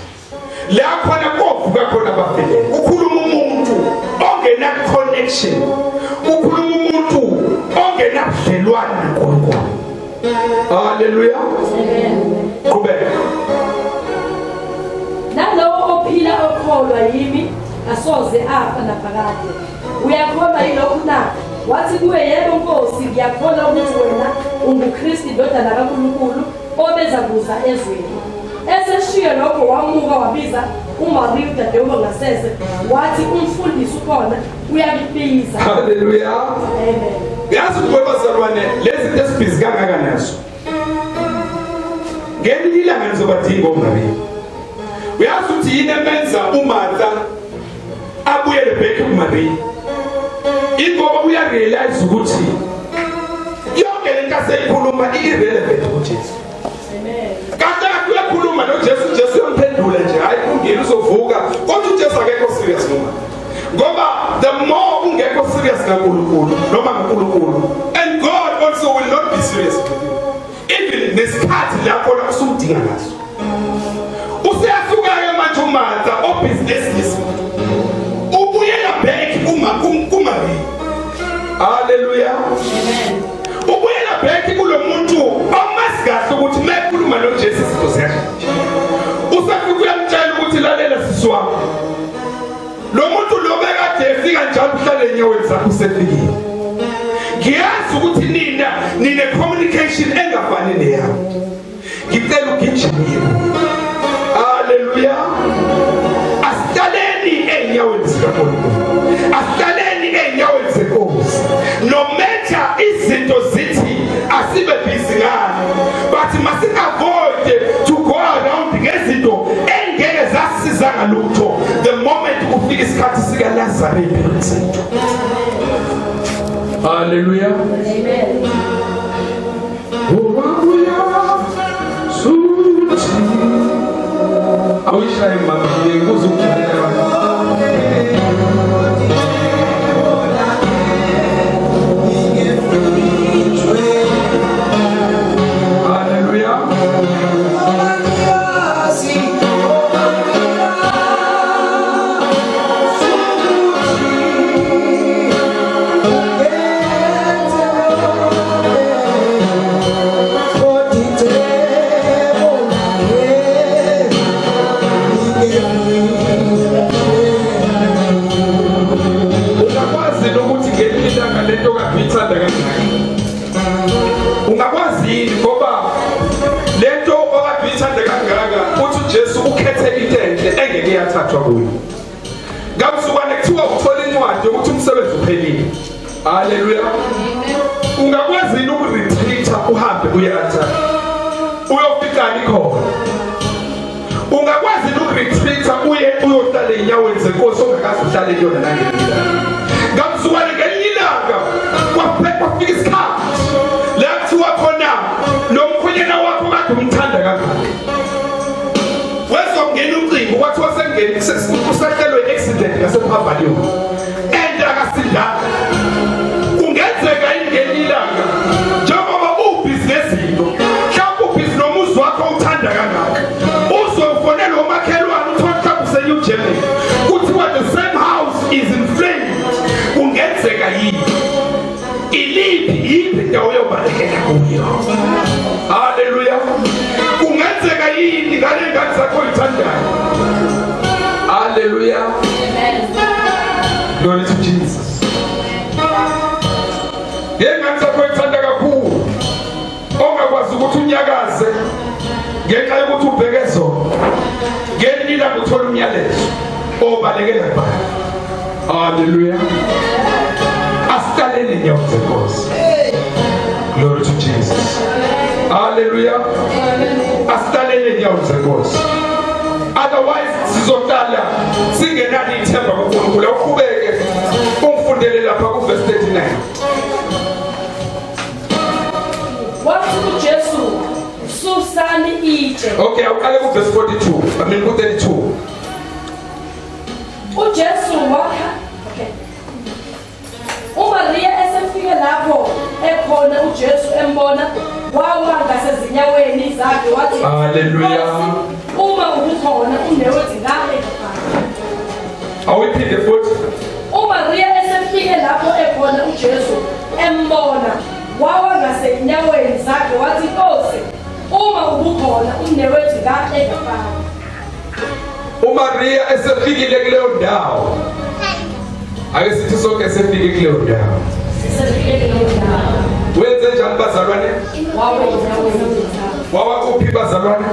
la khona kovuka khona abafile. Ukhuluma umuntu ongena connection. Ukhuluma umuntu ongena budlelwane noNkulunkulu. Haleluya. Qhubeka. Nalowo ophila okholwa yimi asoze afa naphakade. Uyakholwa yilokhu na? Wathi kuye, yebo Nkosi, ngiyakholwa ukuthi wena unguKristu indodana kaNkulunkulu obeza kuza ezweni. Eseshiye lokho wamuka wabiza uMaria udadewabo ngasese, wathi umfundisi ukhona uyakubiza. Haleluya. Amen. Yazi ukuthi bazalwane lezi zinto esibhizi kangaka nazo. Ngelinye ilanga nizobadinga uMaria. Uyazi ukuthi yini emenza uMatha abuyele back kuMaria. Ingoba uyarealize ukuthi yonke lento aseyikhuluma irrelevant kuJesu. Amen. Kanti uyakhuluma noJesu uyamphendula nje hayi ungena uzovuka kodwa uJesu akekho serious noma. Ngoba the more ungekho serious kaNkulunkulu noma ngoNkulunkulu, and God also will not be serious with you. Even nesikhathi lapho la usudinga ngaso. Useyasuka ke manje uMatha obusiness. Ubuyela back kuMaria. Haleluya. Amen. Ubuyela back kulo muntu omasigahle ukuthi mekhuluma noJesu izinto zakhe. Usafika uyamtshela ukuthi lalela sisi wami. Lo muntu lo enyaweni zakho usefikile. Ngiyazi ukuthi nine communication engafani neyami. Ngicela ugijimile. Hallelujah. Asitaleni enyaweni zikaNkulunkulu. Asitaleni enyaweni zenkosi. No matter izinto zithi asibe busy ngani, but masingavoid to go around ngezinto engeke zasisiza ngalutho the moment ufika isikhathi sika Lazarus empilweni. Hallelujah. Amen. I wish I Hallelujah. Ungakwazi ukuretreata uhambe uyatha. Uyofika khona. Ungakwazi ukuretreata uyohlala enyaweni zenkosi ongakazi uhlale yona nangelila. Ngamsuka ngelilanga kwafika isikhathi la kuthiwa khona lo mkhwenyana wakho kade umthanda kangaka. Wezongena ucingo kwathiwa sengena kusehlelwe accident ngasePhavalio. Akasidla ungenzeka ingenilanga njengoba ubhizinesi mhlawumbe ubhizinesi nomuzi wakho uthanda kangaka uzofonela umakhelwane uthola use-New Germany kuthiwa the same house is in flames. Kungenzeka yini yiphi indawo yobalekela kuyo? Hallelujah. Kungenzeka yini ngale ngane zakho oyithandayo? Hallelujah. Amen. Glory to Jesus. Ngengane zakho oyithanda kakhulu ongakwazi ukuthi unyakaze ngenxa yokuthi ubhekezo ngelila uthola umyalezo obalekela bani. Hallelujah. Asitaleni nyawo zenkosi. Glory to Jesus. Hallelujah. Asitaleni nyawo zenkosi. Otherwise sizohlala singenani ithemba kuNkulunkulu. Uqhubeke ungifundele lapha ku verse 39. Wathi uJesu susani itshe. Okay, awuqale ku verse 42. I mean ku 32. uJesu wakha. Okay. uMaria esefike lapho ekhona uJesu embona wawa ngasezinyaweni zakhe wathi hallelujah. Uma ubukhona unewethi ngale ekhaya. Awuphinde futhi. uMaria esefike lapho ekhona uJesu embona wawa ngasezinyaweni zakhe wathi Nkosi uma ubukhona unewethi ngale ekhaya. uMaria esefikile kuleyo ndawo. Ake sithi sonke esefike kuleyo ndawo. Wenze njani bazalwane? Wawakuphi bazalwane?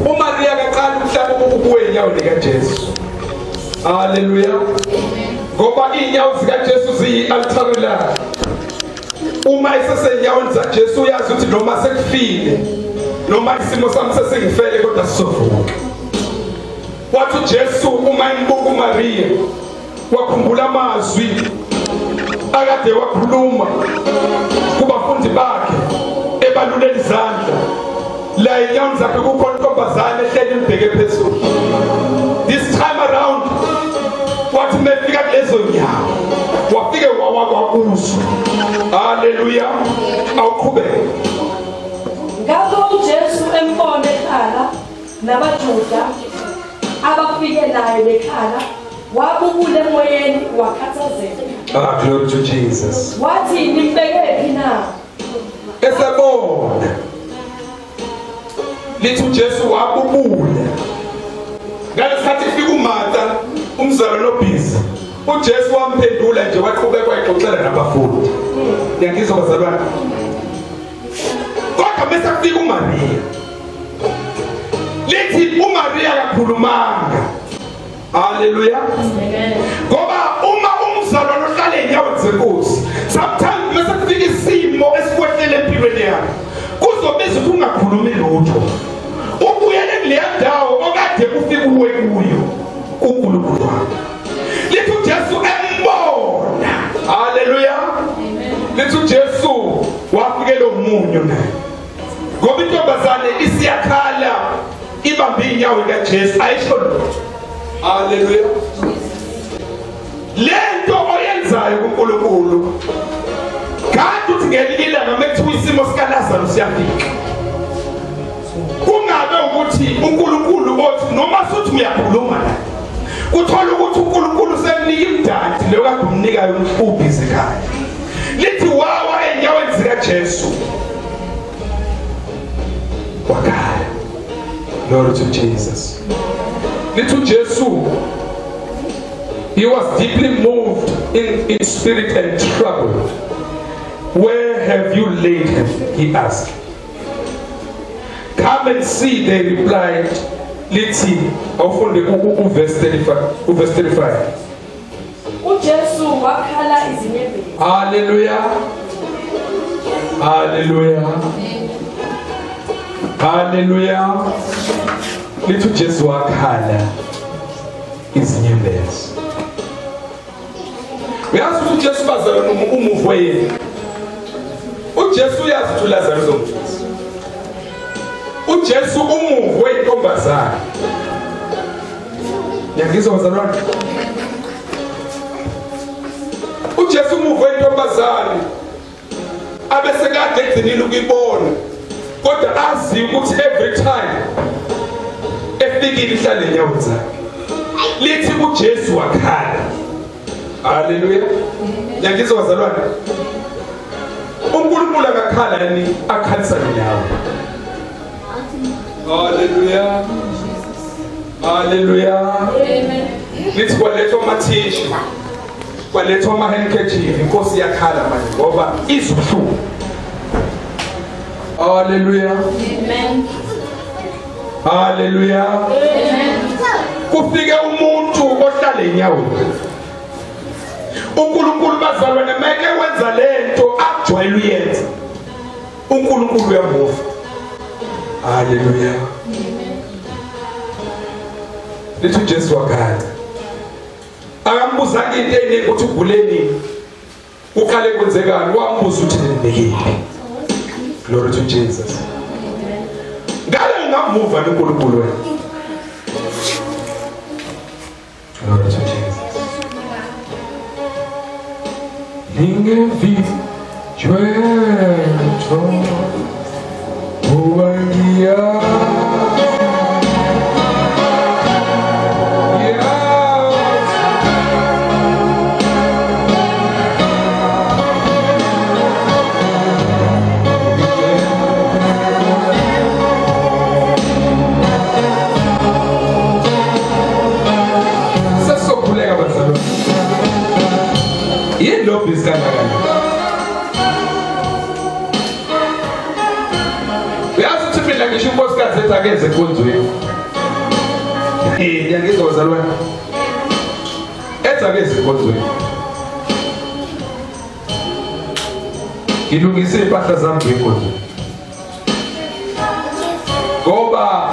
uMaria akaqala umhlaba ukubuye enyaweni kaJesu. Hallelujah. Ngoba inyawo zikaJesu ziyi-altare lakhe. Uma esesenyaweni zaJesu uyazi ukuthi noma sekufile noma isimo sami sesingifele kodwa sizovuka. Wathi uJesu uma imbuka uMaria wakhumbula amazwi akade wakhuluma kubafundi bakhe ebaluleni izandla la inyawo zakhe kukhona intombazane ehleli imbheke phezulu. This time around wathi mefika kulezo nyawo wafike wawakwakuzwa. Hallelujah. Awuqhubeke. Ngakho uJesu embone ekhala nabaJuda abafike naye bekhala wabubula emoyeni wakhathazeka. Glory to Jesus. Wathi nimbekephi na? Esebona lithi uJesu wabubula. Ngalesikhathi fika uMartha umzalwane noBhizi uJesu wamphendula nje waqhubeka wayixoxela nabafundi. Ngiyangizwa bazalwane. Kodwa bese kufika uMaria. Lithi uMaria akakhulumanga. Haleluya. Ngoba uma umzalwane ohlala enyaweni zenkosi, sometimes bese kufika isimo esikwehlele empilweni yakhe. Kuzobiza ukuthi ungakhulumi lutho. Ubuyele kule ndawo okade ufike kuwe kuyo. uNkulunkulu wakho. Lithi uJesu embona. Haleluya. Lithi uJesu wafike lo munyu naye. Ngoba intombazane isiyakhala ibambe inyawo kaJesu ayisho lutho. Haleluya. Lento oyenzayo kuNkulunkulu kanti uthi ngelinye ilanga mekuthiwa isimo sikaLazaro siyafika. Kungabe ukuthi uNkulunkulu othi noma suthi uyakhuluma naye uthola ukuthi uNkulunkulu semnika imdanti leyo kade umnikayo ubhizi ekhaya. Lithi wawa enyaweni zikaJesu wakhala. Glory to Jesus. Lithi uJesu, he was deeply moved in spirit and troubled. Where have you laid him? He asked. Come and see, they replied. Lithi awufunde verse 35. uJesu wakhala izinyembezi. Hallelujah. Hallelujah. Hallelujah. Lithi uJesu wakhala izinyembezi. Uyazi ukuthi uJesu bazalwa umuvu wayini. uJesu uyazi ukuthi uLazaro uzomfisa. uJesu umuvu wentombazana. Ngiyangizwa bazalwane. uJesu umuvu wentombazana. Abese kade egcinile ukuyibona. Kodwa azi ukuthi every time efikile ihlale enyaweni zakhe. Lithi uJesu wakhala. Hallelujah. Ngiyangizwa bazalwane. uNkulunkulu akakhala yini akhalisane nawe. Hallelujah. Hallelujah. Amen. Lithi kwalethwa amathishu, kwalethwa amahandkerchief, inkosi yakhala manje ngoba izuhlungu. Hallelujah. Amen. Hallelujah. Amen. Kufike umuntu ohlala enyaweni. uNkulunkulu bazalwane meke wenza lento akujwayele uyenza. uNkulunkulu uyamuva. Hallelujah. Lithi uJesu wakhala. Akambuza into eningi ukuthi uguleni. Uqale kwenzekani? Wambuza ukuthi nibekile. Glory to Jesus. Ngale ngamuva uNkulunkulu wena. Glory to Jesus. Ningevi jweto uwangia. Akenze konzweni. Ngiyangizwa bazalwane. Etha akenze konzweni. Ngilungise impahla zami ngekonzweni. Ngoba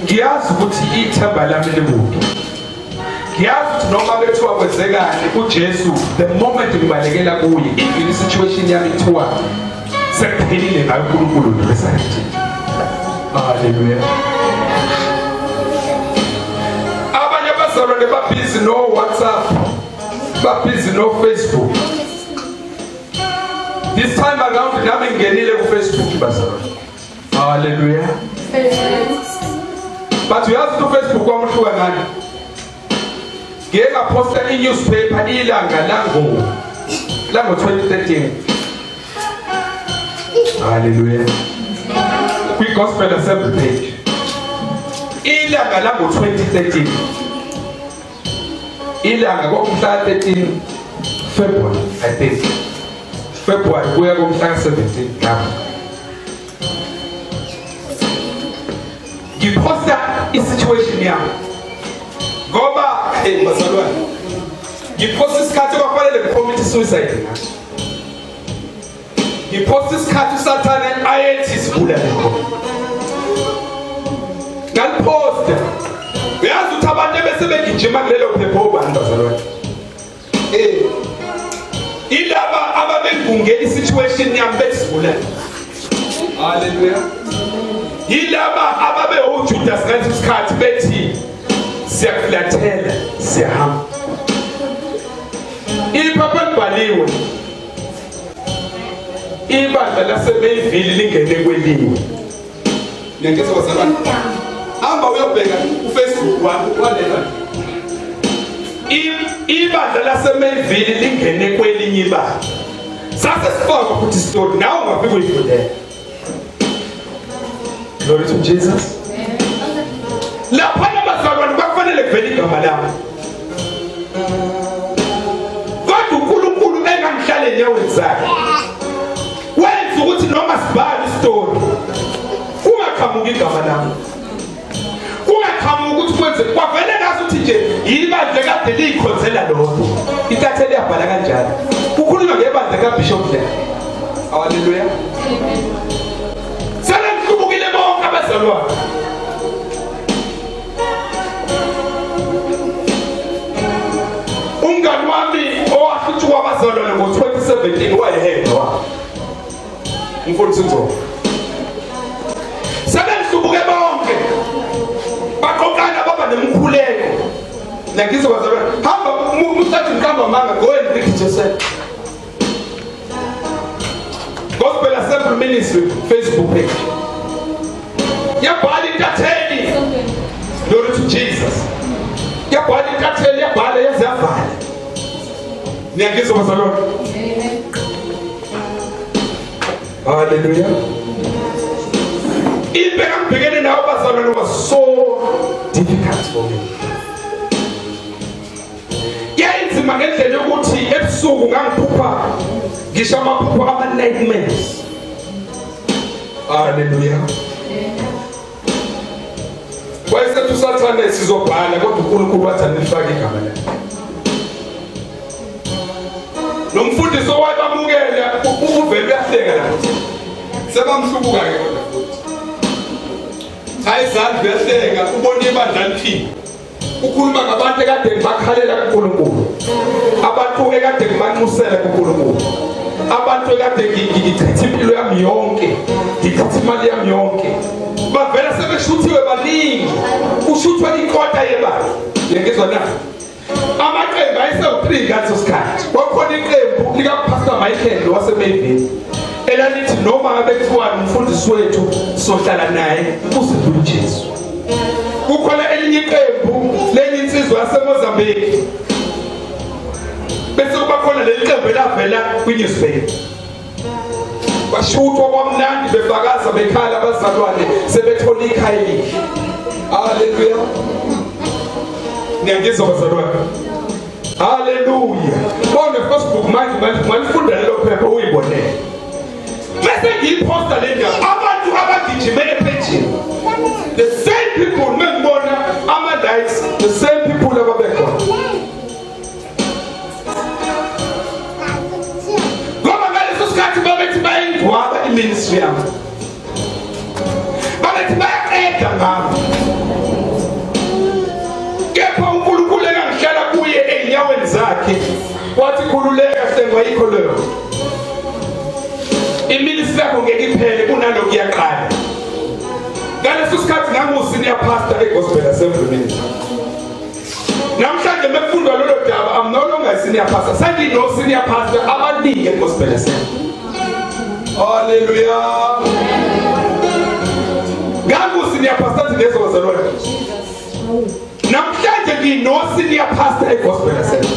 ngiyazi ukuthi ithemba lami libude. Ngiyazi ukuthi noma bethiwa kwenzekani uJesu the moment ngibalekela kuye in situation yami ithiwa sekuphelile ngayo uNkulunkulu nobesathi. Hallelujah. Abanye bazalwane babhizi no WhatsApp, babhizi no Facebook. This time around nami ngenile ku Facebook bazalwane. Hallelujah. But you have to Facebook kwamhluka ngani? Ngeke ngaposta i-newspaper ilanga lango 2013. Hallelujah. We Gospel Assembly page. Ilanga lango 2013. ilanga komhla 13 February, I think. February kuya komhla 17 lapha. Ngiphosta i-situation yami. Ngoba bazalwane. Ngiphosta isikhathi kwafanele ngicommit suicide ngaso. Ngiphosta isikhathi uSathane ayethi sibulale khona. Ngaliposta. Uyazi ukuthi abantu bese begijima kulelo phepho abantu bazalwane. Ilaba ababengunge i-situation yami besibulale. Hallelujah. Ilaba ababe uJudas ngathi isikhathi bethi siyakulathela siyahamba. Iphepha libhaliwe. Ibandla laseMayville lingene kweliwe. Ngiyangizwa bazalwane. Hamba uyobheka uFacebook walela. Ibandla laseMayville lingene kwelinye ibandla. Sase sifaka ukuthi story nawe ungafika uyifundela. Glory to Jesus. Lapha abazalwane bakufanele kuvele igama lami. Kodwa uNkulunkulu engangihlale enyaweni zakhe. Wenza ukuthi noma sibhale istory kungaqhamuki igama lami. Kungaqhamuki ukuthi kwenze kwavele ngathi uthi nje ibandla kade liyikhonzela lokho. Intatheli yabhala kanjalo. Kukhulunywa ngebandla kaBishop le. Hallelujah. Kubukile bonke abazalwane. Umngani wami owahluthi kwabazalwane ngo-2017 wayehedwa. Umfundisi Nzobo. Sebehlubuke bonke. Baqoqana baba nemkhuleko. Ngiyizwa bazalwane. Hamba umthatha inkambo manga go and read Joseph. Gospel Assembly Ministry Facebook page. Yabhala intatheli. Glory to Jesus. Yabhala intatheli yabhala yazavala. Ngiyangizwa bazalwane. Amen. Hallelujah. Ibeka ngibhekene nawo bazalwane was so difficult for me. Yayinzima ngendlela yokuthi ebusuku ngangiphupha ngisho amaphupho ama-nightmares. Hallelujah. Wayesethi uSathane sizobhala kodwa uNkulunkulu wathi anifake igama lakhe. Nomfundisi owayebamukela uvele uyahleka la. Sebamhlubuka ke kodwa futhi. Ayizange uyahleka ubone ibandla liphila. Ukhuluma ngabantu ekade ngibakhalela kuNkulunkulu. Abantu ekade ngibanxusela kuNkulunkulu. Abantu ekade ngichitha impilo yami yonke, ngichitha imali yami yonke. Bavela sebeshuthiwe baningi. Ushuthwa inkota yebala. Ngiyangizwa na? Amaqembu ayisewu3 ngathi sikhathi. Kwakhona iqembu lika Pastor Michael waseMayville. Elanithi noma ngabe kuthiwa umfundisi wethu sohlala naye usedlula uJesu. Kukhona elinye iqembu lenye insizwa yaseMozambique. Bese kuba khona leli qembu elavela kwiNewspaper. Bashuthwa kwamnandi befakaza bekhala abazalwane sebethola ikhaya elihle. Hallelujah. Ngiyangizwa bazalwane. Hallelujah. Bona Facebook manje ngifunda lelo phepha uyibonele. Bese ngiyiposta le ndaba abantu abagijime epage. The same people mengibona ama-likes, the same people ababekhona. Ngoba ngaleso sikhathi babethi bayingcwaba iministry yami. Babethi bayaqeda ngami. Kepha uNkulunkulu engangihlala kuye ey'nyaweni zakhe wathi khululeka hlengwa yikho leyo. Iministry yakho ngeke iphele kunalokhu yaqala. Ngaleso sikhathi ngangu-senior pastor eGospel Assembly Ministry. Namhlanje mekufundwa lolo daba I'm no longer a senior pastor. Sengino-senior pastor abaningi eGospel Assembly. Hallelujah. Ngangu-senior pastor zilezo bazalwane. Namhlanje ngino-senior pastor eGospel Assembly.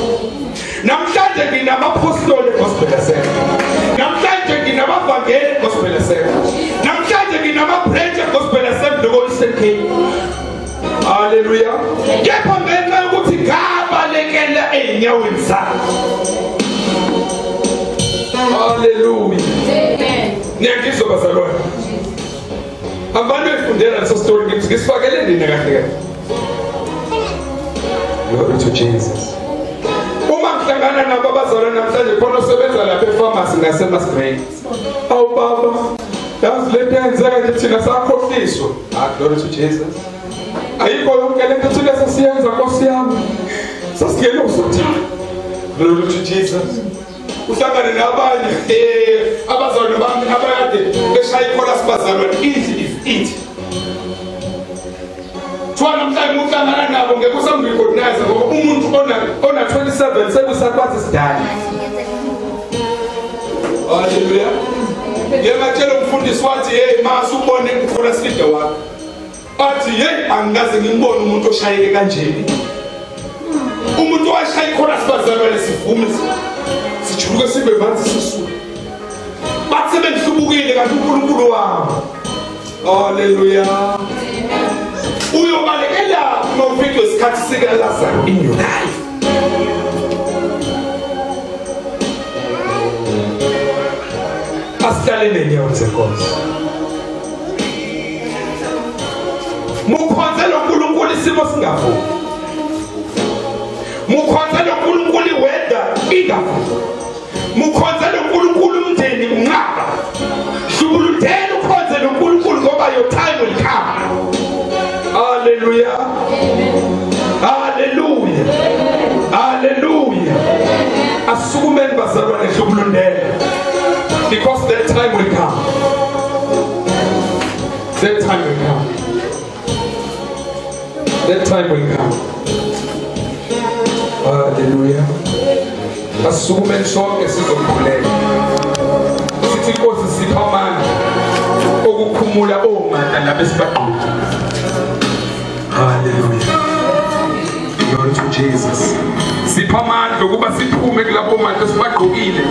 Namhlanje nginama-apostoli eGospel Assembly. Namhlanje nginamavangeli eGospel Assembly. Namhlanje nginama-branch eGospel Assembly ko-Eastern Cape. Hallelujah. Kepha ngenxa yokuthi ngabalekela ey'nyaweni zakho. Hallelujah. Niyangizwa bazalwane? Abantu befundela leso story ngisifakele nina kahle. Glory to Jesus. Uma ngihlangana nabo abazalwane namhlanje khona osebenza lapha epharmacy ngaseMasgrave. Awu baba, yazi lento yenzeka nje thina sakhohliswa. Glory to Jesus. Ayikho yonke lento thina sasiyenza Nkosi yami. Sasingena uzothina. Glory to Jesus. Uhlangane nabanye abazalwane bami abakade beshaya ikhola sibazalwane easy is it. Twana mhlawumbe uhlangana nabo ngeke usamrecognize ngoba umuntu ona 27 sekusakwazi sidala. Hallelujah. Ngiyabatshela umfundisi wathi hey mase ubone ukhola sifide wakho. Athi hey angikaze ngibone umuntu oshayeke kanjeni. Umuntu owashaya ikhola sibazalwane sivume sijuluke sibe manzi sisuka. Bathi bengisubukile kanti uNkulunkulu wami. Hallelujah. Uyobalekela nomfiki wesikhathi sikaLazarus in your life. Asihlale nenyawo zenkosi. Mukhonzele uNkulunkulu isimo singavuki. Mukhonzele uNkulunkulu iweather ingavuki. Mukhonzele uNkulunkulu umndeni unqaba. Hlubuludela ukhonzele uNkulunkulu ngoba your time will come. Hallelujah. Hallelujah. Hallelujah. Asukumeni bazalwane hlubuludela. Because that time will come. That time will come. That time will come. Hallelujah. Asukumeni sonke sizokhuleka. Sithi Nkosi sipha amandla okukhumula omandla labesibaqothi. Hallelujah. Glory to Jesus. Sipha amandla ukuba siphume kulabo manje sibagqokile.